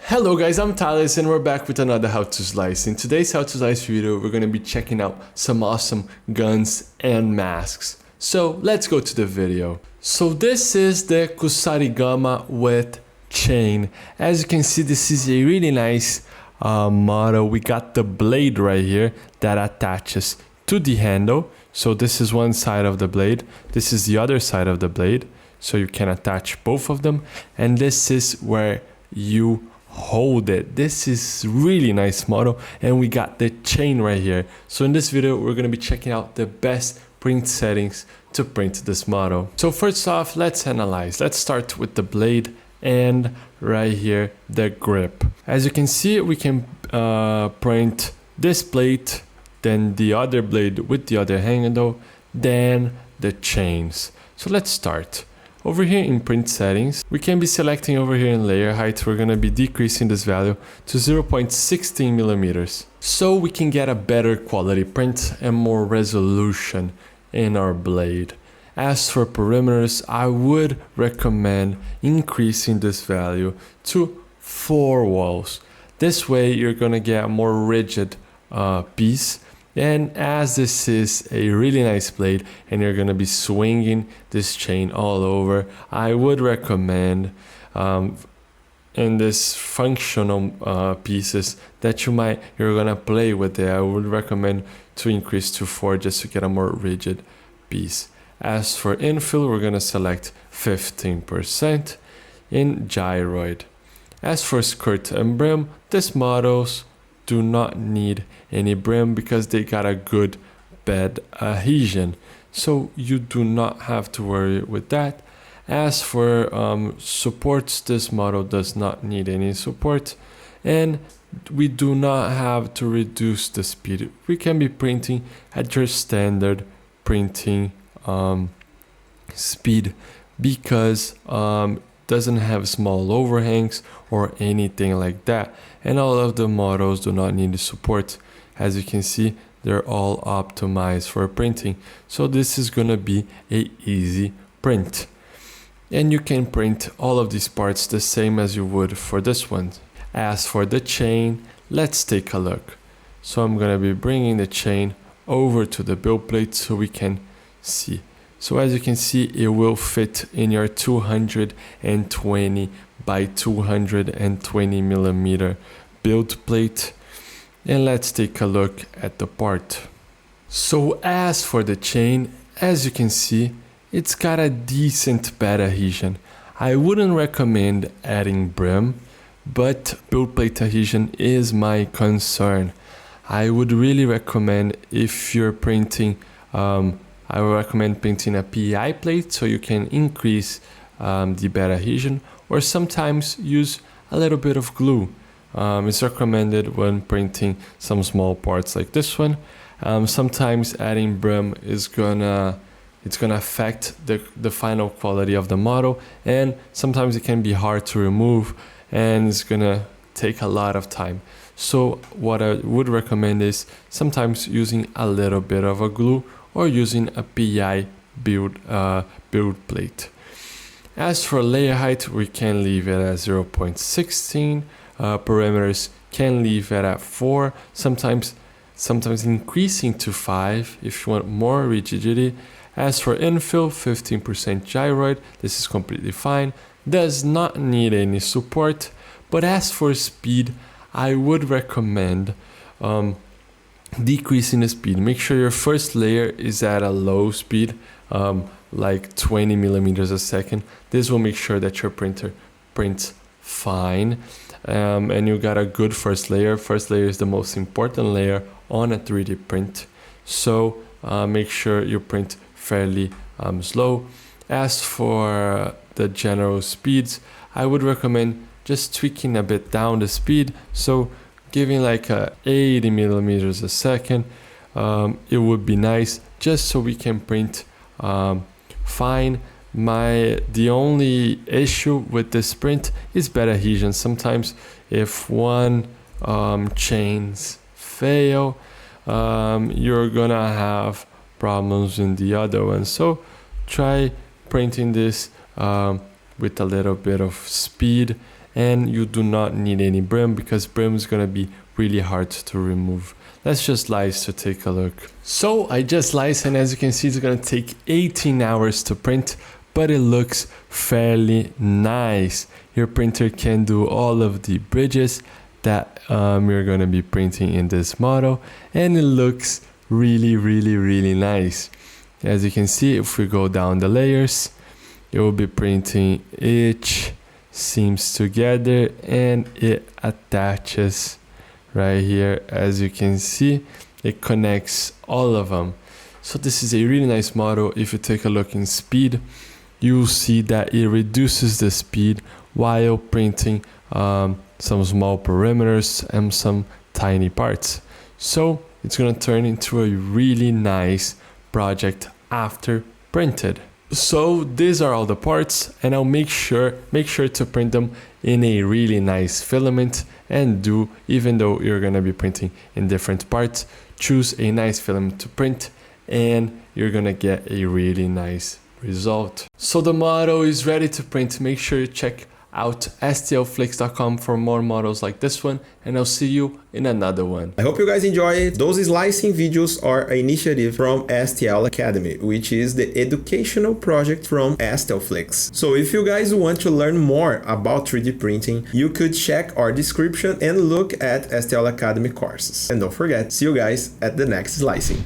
Hello guys, I'm Thales and we're back with another How to Slice. In today's How to Slice video, we're going to be checking out some awesome guns and masks. So let's go to the video. So this is the Kusarigama with chain. As you can see, this is a really nice model. We got the blade right here that attaches to the handle. So this is one side of the blade. This is the other side of the blade. So you can attach both of them. And this is where you hold it. This is really nice model, and we got the chain right here. So in this video we're going to be checking out the best print settings to print this model. So first off, let's analyze. Let's start with the blade and right here the grip. As you can see, we can print this plate, then the other blade with the other handle, then the chains. So let's start. Over here in print settings, we can be selecting over here in layer height. We're going to be decreasing this value to 0.16 millimeters. So we can get a better quality print and more resolution in our blade. As for perimeters, I would recommend increasing this value to 4 walls. This way you're going to get a more rigid piece. And as this is a really nice blade and you're going to be swinging this chain all over, I would recommend in this functional pieces that you're going to play with it, I would recommend to increase to 4 just to get a more rigid piece. As for infill, we're going to select 15% in gyroid. As for skirt and brim, these models do not need any brim because they got a good bed adhesion, so you do not have to worry with that. As for supports, this model does not need any support, and we do not have to reduce the speed. We can be printing at your standard printing speed because doesn't have small overhangs or anything like that, and all of the models do not need support. As you can see, they're all optimized for printing, so this is gonna be a easy print, and you can print all of these parts the same as you would for this one. As for the chain, let's take a look. So I'm gonna be bringing the chain over to the build plate so we can see. So as you can see, it will fit in your 220 by 220 millimeter build plate. And let's take a look at the part. So as for the chain, as you can see, it's got a decent bed adhesion. I wouldn't recommend adding brim, but build plate adhesion is my concern. I would really recommend, if you're printing, I would recommend printing a PI plate so you can increase the bed adhesion, or sometimes use a little bit of glue. It's recommended when printing some small parts like this one. Sometimes adding brim is gonna affect the final quality of the model, and sometimes it can be hard to remove and it's gonna take a lot of time. So what I would recommend is sometimes using a little bit of a glue or using a PI build plate. As for layer height, we can leave it at 0.16. Perimeters can leave it at 4. Sometimes increasing to 5 if you want more rigidity. As for infill, 15% gyroid. This is completely fine. Does not need any support. But as for speed, I would recommend decreasing the speed. Make sure your first layer is at a low speed, like 20 millimeters a second. This will make sure that your printer prints fine, and you got a good first layer. First layer is the most important layer on a 3D print, so make sure you print fairly slow. As for the general speeds, I would recommend just tweaking a bit down the speed, so giving like 80 millimeters a second. It would be nice just so we can print fine. The only issue with this print is bed adhesion. Sometimes if one chains fail, you're gonna have problems in the other one. So try printing this with a little bit of speed and you do not need any brim because brim is gonna be really hard to remove. Let's just slice to take a look. So I just sliced, and as you can see, it's gonna take 18 hours to print, but it looks fairly nice. Your printer can do all of the bridges that you're gonna be printing in this model, and it looks really nice. As you can see, if we go down the layers, it will be printing each seams together, and it attaches right here. As you can see, it connects all of them. So this is a really nice model. If you take a look in speed, you'll see that it reduces the speed while printing some small perimeters and some tiny parts. So it's gonna turn into a really nice project after printed. So these are all the parts, and I'll make sure to print them in a really nice filament, and even though you're gonna be printing in different parts, choose a nice filament to print and you're gonna get a really nice result. So the model is ready to print. Make sure you check out stlflix.com for more models like this one, and I'll see you in another one. I hope you guys enjoy it. Those slicing videos are an initiative from STL Academy, which is the educational project from STLFlix. So if you guys want to learn more about 3D printing, you could check our description and look at STL Academy courses. And don't forget, see you guys at the next slicing.